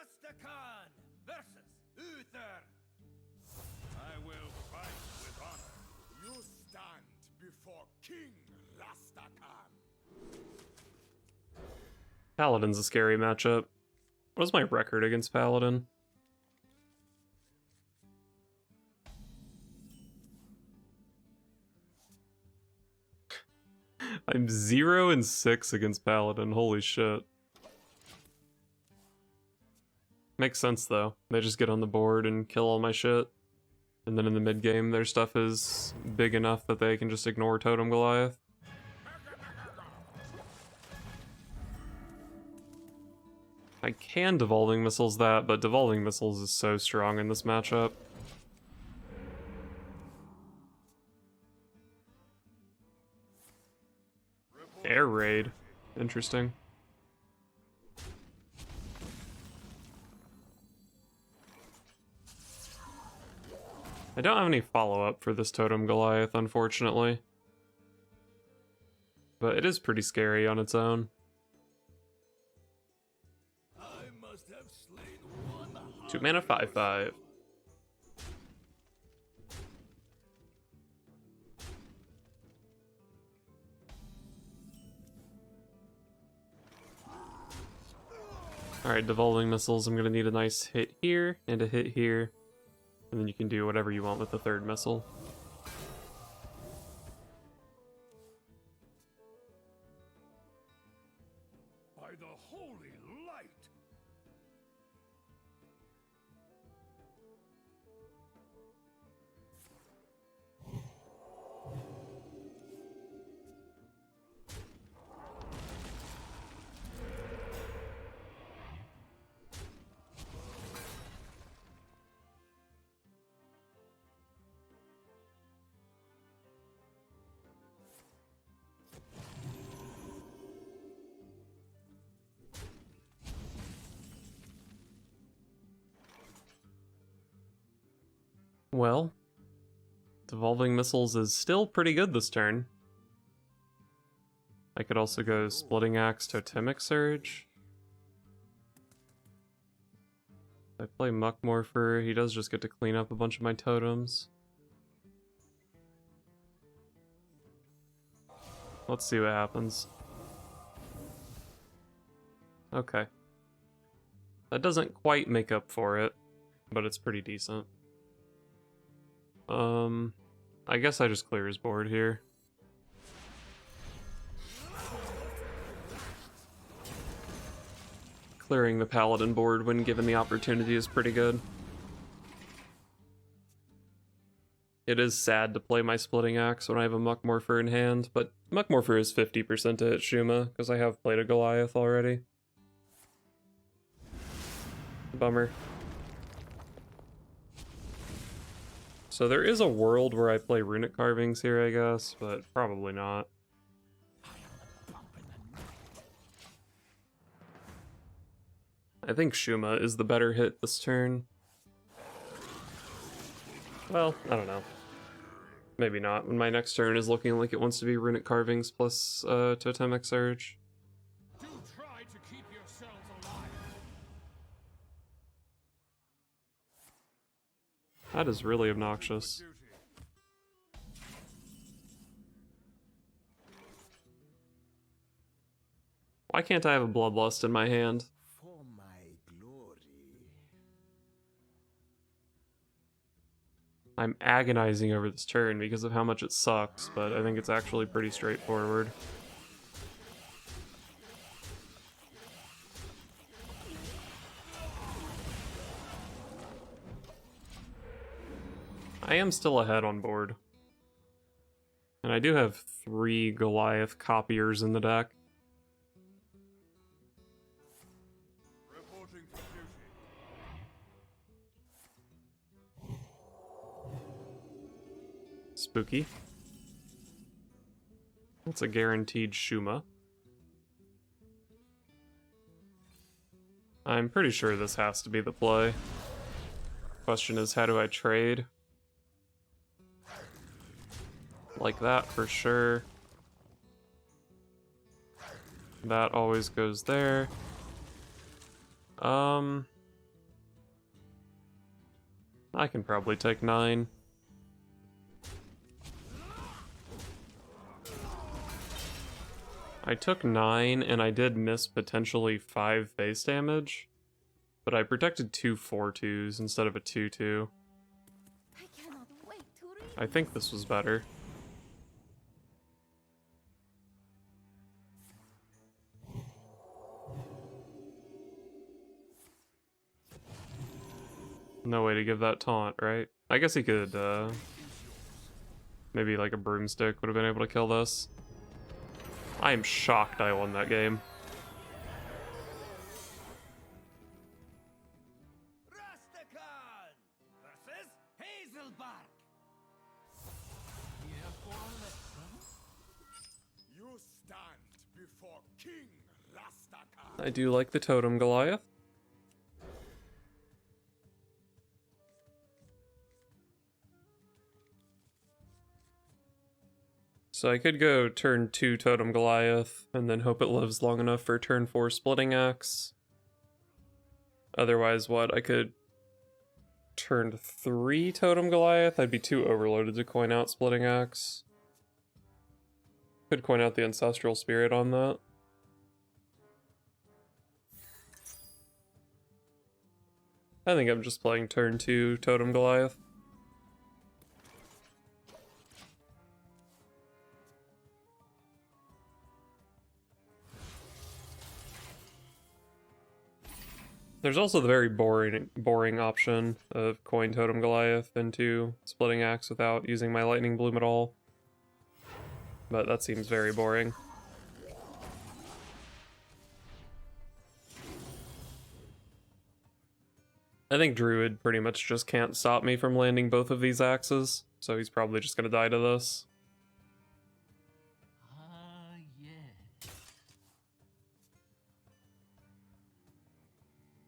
Rastakhan versus Uther. I will fight with honor. You stand before King Rastakhan. Paladin's a scary matchup. What is my record against Paladin? I'm 0-6 against Paladin, holy shit. Makes sense though. They just get on the board and kill all my shit. And then in the mid game their stuff is big enough that they can just ignore Totem Goliath. I can Devolving Missiles that, but Devolving Missiles is so strong in this matchup. Air Raid. Interesting. I don't have any follow-up for this Totem Goliath, unfortunately. But it is pretty scary on its own. I must have slain one 2 mana 5/5. Alright, Devolving Missiles, I'm gonna need a nice hit here, and a hit here. And then you can do whatever you want with the third missile. by the holy light. Well, Devolving Missiles is still pretty good this turn. I could also go Splitting Axe, Totemic Surge. If I play Muckmorpher, he does just get to clean up a bunch of my totems. Let's see what happens. Okay. That doesn't quite make up for it, but it's pretty decent. I guess I just clear his board here. Clearing the Paladin board when given the opportunity is pretty good. It is sad to play my Splitting Axe when I have a Muckmorpher in hand, but Muckmorpher is 50% to hit Shu'ma, because I have played a Goliath already. Bummer. So there is a world where I play Runic Carvings here, I guess, but probably not. I think Shu'ma is the better hit this turn. Well, I don't know. Maybe not, when my next turn is looking like it wants to be Runic Carvings plus Totemic Surge. Do try to keep yourselves alive. That is really obnoxious. Why can't I have a Bloodlust in my hand? For my glory. I'm agonizing over this turn because of how much it sucks, but I think it's actually pretty straightforward. I am still ahead on board. And I do have 3 Goliath copiers in the deck. Reporting for duty. Spooky. That's a guaranteed Shu'ma. I'm pretty sure this has to be the play. Question is, how do I trade? Like that for sure. That always goes there. I can probably take 9. I took 9, and I did miss potentially 5 base damage, but I protected 2 4/2s instead of a 2/2. I cannot wait to read. I think this was better. No way to give that taunt, right? I guess he could, maybe like a broomstick would have been able to kill this. I am shocked I won that game. Rastakan versus Hazelbark. You stand before King Rastakan. I do like the Totem Goliath. So I could go turn 2 Totem Goliath, and then hope it lives long enough for turn 4 Splitting Axe. Otherwise, what? I could turn 3 Totem Goliath? I'd be too overloaded to coin out Splitting Axe. Could coin out the Ancestral Spirit on that. I think I'm just playing turn 2 Totem Goliath. There's also the very boring option of coin Totem Goliath into Splitting Axe without using my Lightning Bloom at all. But that seems very boring. I think Druid pretty much just can't stop me from landing both of these axes, so he's probably just gonna die to this.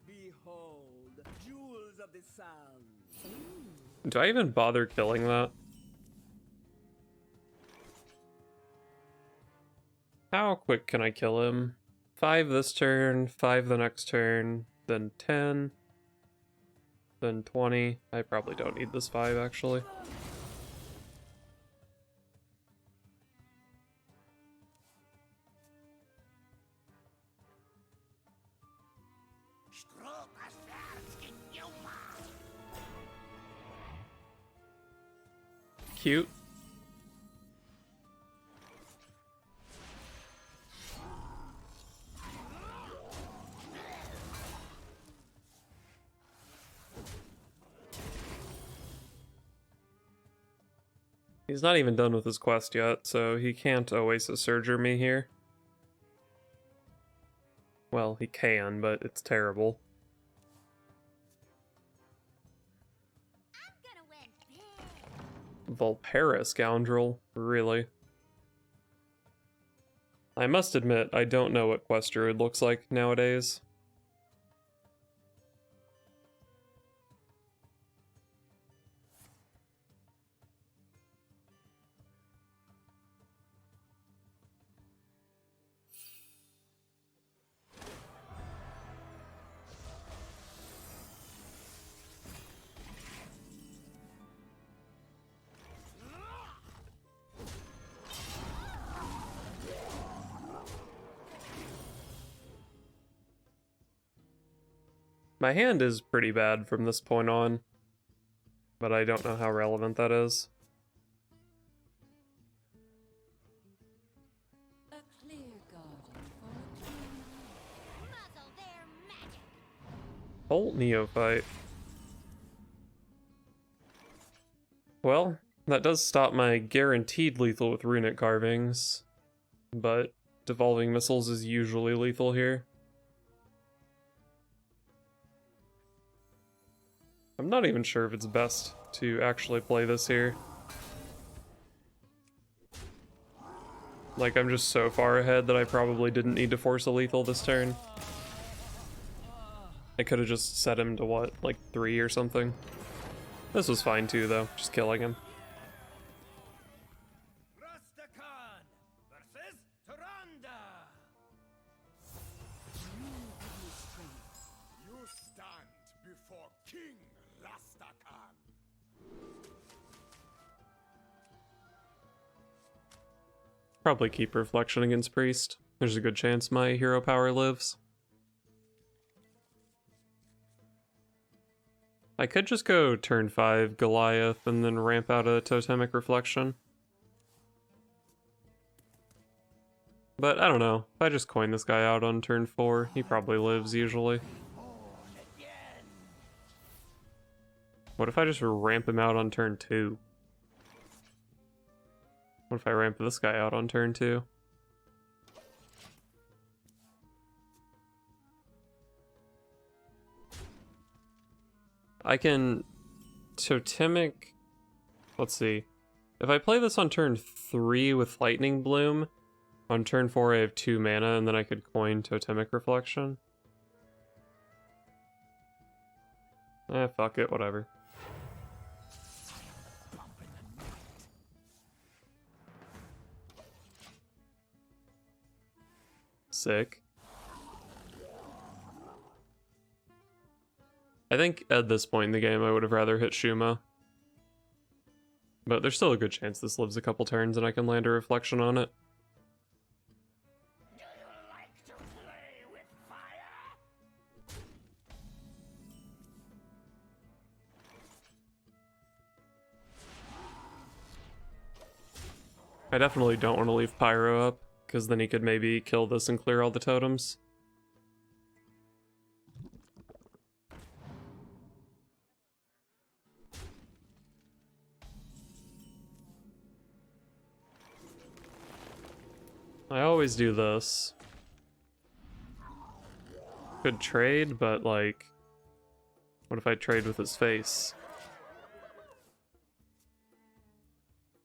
Behold, jewels of the sun. Do I even bother killing that? How quick can I kill him? 5 this turn, 5 the next turn, then 10, then 20. I probably don't need this 5 actually. Cute. He's not even done with his quest yet, so he can't Oasis Surger me here. Well, he can, but it's terrible. Volpera Scoundrel? Really? I must admit, I don't know what Quest Druid looks like nowadays. My hand is pretty bad from this point on, but I don't know how relevant that is. A clear garden for a king. Muzzle their magic. Bolt Neophyte. Well, that does stop my guaranteed lethal with runic carvings, but devolving missiles is usually lethal here. I'm not even sure if it's best to actually play this here. Like, I'm just so far ahead that I probably didn't need to force a lethal this turn. I could have just set him to what, like 3 or something. This was fine too, though, just killing him. Rastakan versus Tyrande. You stand before King Rastakan. Probably keep Reflection against Priest. There's a good chance my hero power lives. I could just go turn 5 Goliath and then ramp out a Totemic Reflection. But I don't know. If I just coin this guy out on turn 4, he probably lives usually. What if I just ramp him out on turn 2? What if I ramp this guy out on turn 2? I can Totemic... Let's see. If I play this on turn 3 with Lightning Bloom, on turn 4 I have 2 mana, and then I could coin Totemic Reflection. Fuck it, whatever. Sick. I think at this point in the game I would have rather hit Shu'ma. But there's still a good chance this lives a couple turns and I can land a reflection on it. Do you like to play with fire? I definitely don't want to leave Pyro up, because then he could maybe kill this and clear all the totems. I always do this. Could trade, but like, what if I trade with his face?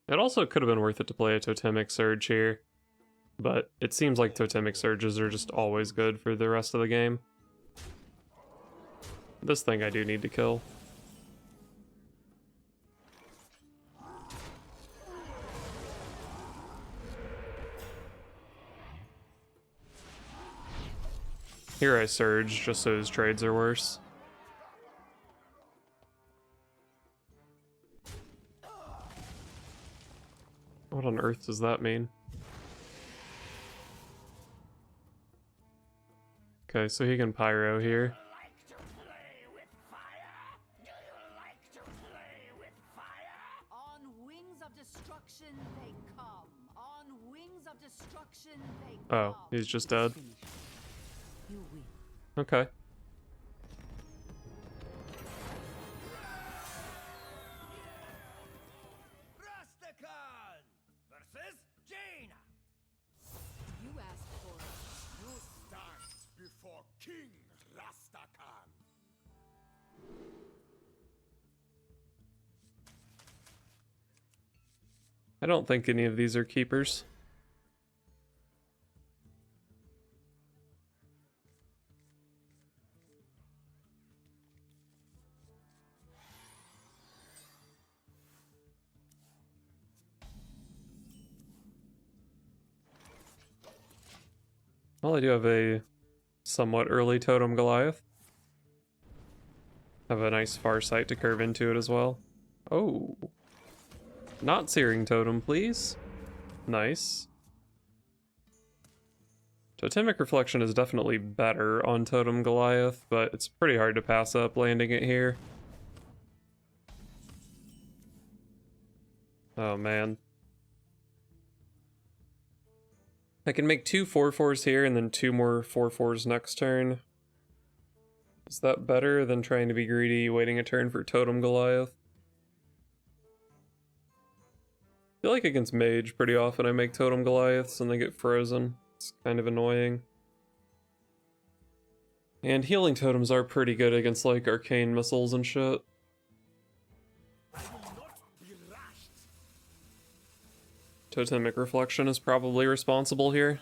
It also could have been worth it to play a Totemic Surge here, but it seems like Totemic Surges are just always good for the rest of the game. This thing I do need to kill. Here I Surge, just so his trades are worse. What on earth does that mean? Okay, so he can Pyro here. Like to play with fire? Do you like to play with fire? On wings of destruction they come. On wings of destruction they Oh, come. he's just dead. You win. Okay. Rastakhan versus Jaina. You asked for it. You stand before King Rastakhan. I don't think any of these are keepers. Well, I do have a somewhat early Totem Goliath. Have a nice far sight to curve into it as well. Oh. Not Searing Totem, please. Nice. Totemic Reflection is definitely better on Totem Goliath, but it's pretty hard to pass up landing it here. Oh man. I can make 2 4/4s here and then 2 more 4/4s next turn. Is that better than trying to be greedy, waiting a turn for Totem Goliath? I feel like against Mage pretty often I make Totem Goliaths and they get frozen. It's kind of annoying. And healing totems are pretty good against like arcane missiles and shit. Totemic Reflection is probably responsible here.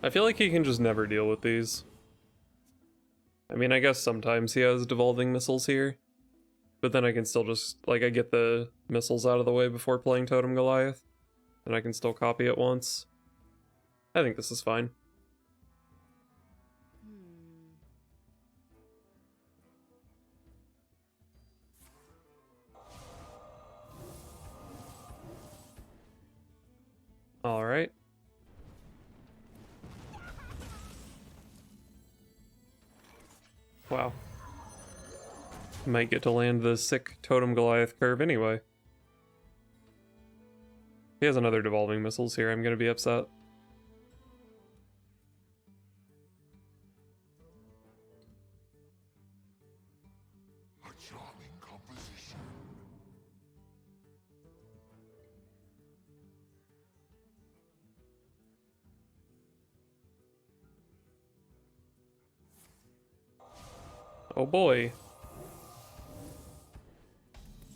I feel like he can just never deal with these. I mean, I guess sometimes he has devolving missiles here, but then I can still just, like, I get the missiles out of the way before playing Totem Goliath, and I can still copy it once. I think this is fine. Alright. Wow. Might get to land the sick Totem Goliath curve anyway. He has another Devolving Missiles here, I'm gonna be upset. A charming composition. Oh boy.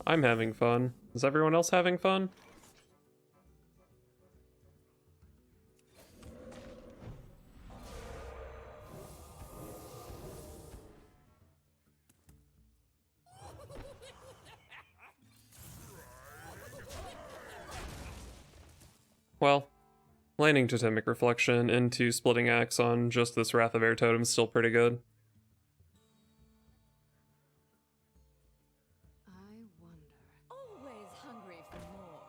I'm having fun. Is everyone else having fun? Well, landing Totemic Reflection into Splitting Axe on just this Wrath of Air Totem is still pretty good. I wonder. Always hungry for more.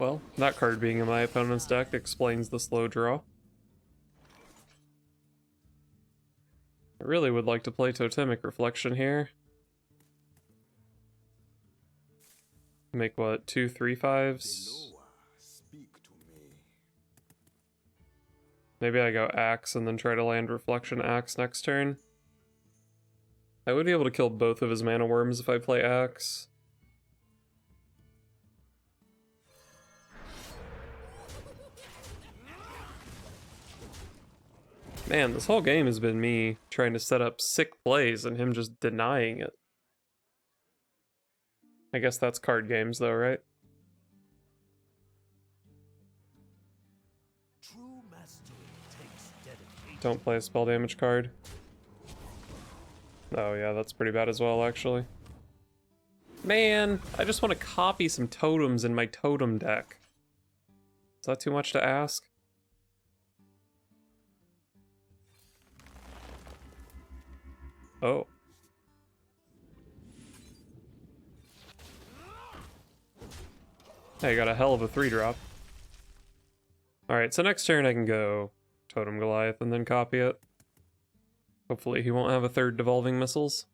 Well, that card being in my opponent's deck explains the slow draw. I really would like to play Totemic Reflection here. Make what, 2 3/5s? Speak to me. Maybe I go Axe and then try to land Reflection Axe next turn. I would be able to kill both of his mana worms if I play Axe. Man, this whole game has been me trying to set up sick plays and him just denying it. I guess that's card games though, right? True mastery takes dedication. Don't play a spell damage card. Oh yeah, that's pretty bad as well, actually. Man, I just want to copy some totems in my totem deck. Is that too much to ask? Oh. Hey, got a hell of a 3-drop. Alright, so next turn I can go Totem Goliath and then copy it. Hopefully he won't have a third Devolving Missiles.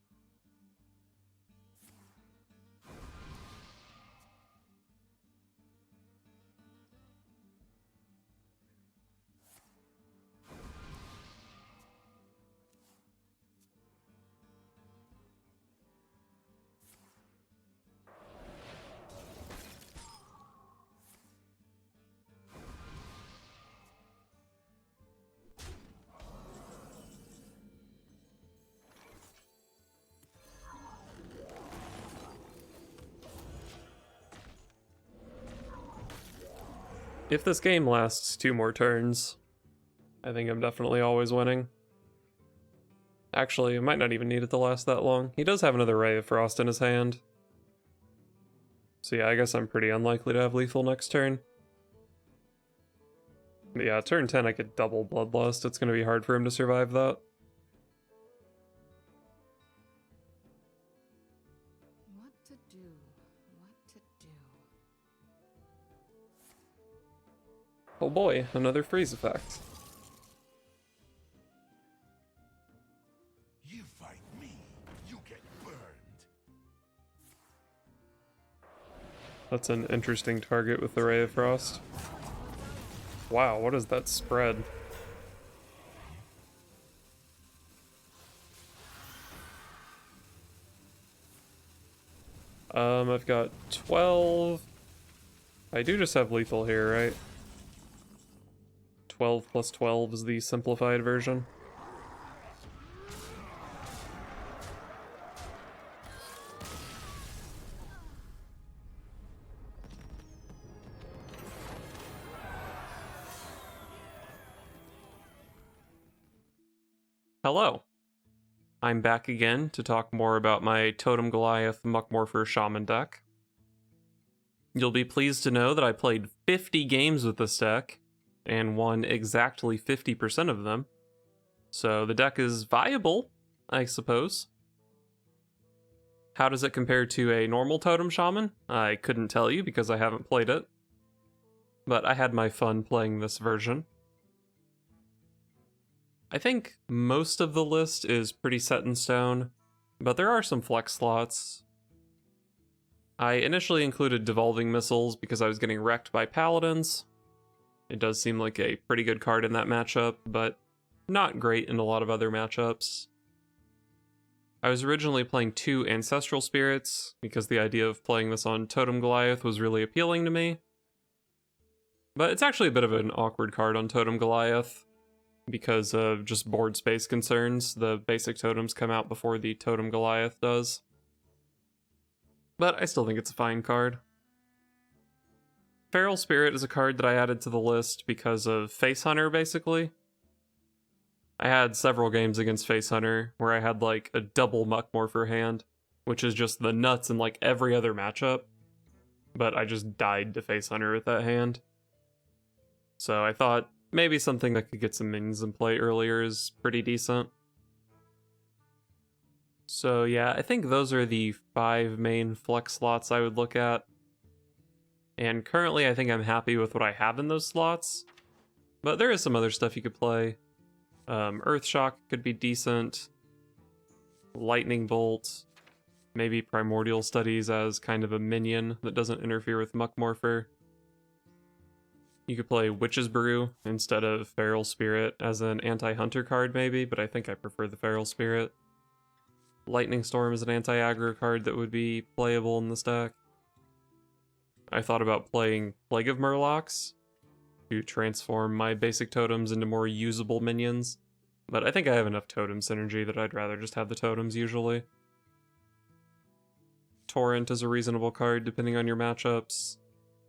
If this game lasts 2 more turns, I think I'm definitely always winning. Actually, it might not even need it to last that long. He does have another Ray of Frost in his hand. So yeah, I guess I'm pretty unlikely to have lethal next turn. But yeah, turn 10 I could double Bloodlust. It's going to be hard for him to survive that. What to do? What to do? Oh boy, another freeze effect. You fight me, you get burned. That's an interesting target with the Ray of Frost. Wow, what is that spread? I've got 12. I do just have lethal here, right? 12 plus 12 is the simplified version. Hello. I'm back again to talk more about my Totem Goliath Muckmorpher Shaman deck. You'll be pleased to know that I played 50 games with this deck and won exactly 50% of them. So the deck is viable, I suppose. How does it compare to a normal Totem Shaman? I couldn't tell you because I haven't played it. But I had my fun playing this version. I think most of the list is pretty set in stone, but there are some flex slots. I initially included Devolving Missiles because I was getting wrecked by Paladins. It does seem like a pretty good card in that matchup, but not great in a lot of other matchups. I was originally playing 2 Ancestral Spirits because the idea of playing this on Totem Goliath was really appealing to me. But it's actually a bit of an awkward card on Totem Goliath because of just board space concerns. The basic totems come out before the Totem Goliath does. But I still think it's a fine card. Feral Spirit is a card that I added to the list because of Face Hunter, basically. I had several games against Face Hunter where I had like a double Muckmorpher hand, which is just the nuts in like every other matchup. But I just died to Face Hunter with that hand. So I thought maybe something that could get some minions in play earlier is pretty decent. So yeah, I think those are the 5 main flex slots I would look at. And currently I think I'm happy with what I have in those slots. But there is some other stuff you could play. Earthshock could be decent. Lightning Bolt. Maybe Primordial Studies as kind of a minion that doesn't interfere with Muckmorpher. You could play Witch's Brew instead of Feral Spirit as an anti-hunter card maybe, but I think I prefer the Feral Spirit. Lightning Storm is an anti-aggro card that would be playable in this deck. I thought about playing Plague of Murlocs to transform my basic totems into more usable minions, but I think I have enough totem synergy that I'd rather just have the totems usually. Torrent is a reasonable card depending on your matchups.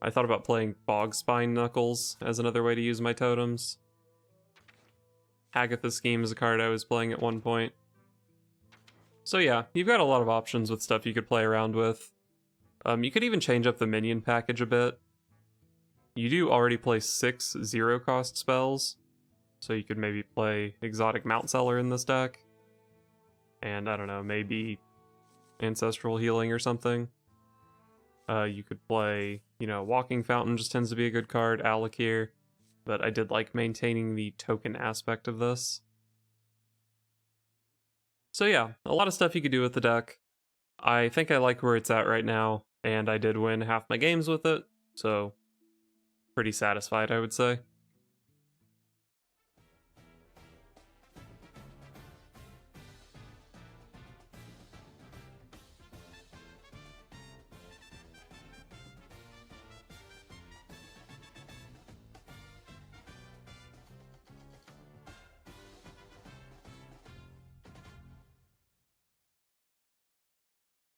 I thought about playing Bogspine Knuckles as another way to use my totems. Hagatha Scheme is a card I was playing at one point. So yeah, you've got a lot of options with stuff you could play around with. You could even change up the minion package a bit. You do already play 6 0-cost spells, so you could maybe play Exotic Mount Seller in this deck. And I don't know, maybe Ancestral Healing or something. You could play, Walking Fountain just tends to be a good card, Alakir, but I did like maintaining the token aspect of this. So yeah, a lot of stuff you could do with the deck. I think I like where it's at right now, and I did win half my games with it, so pretty satisfied, I would say.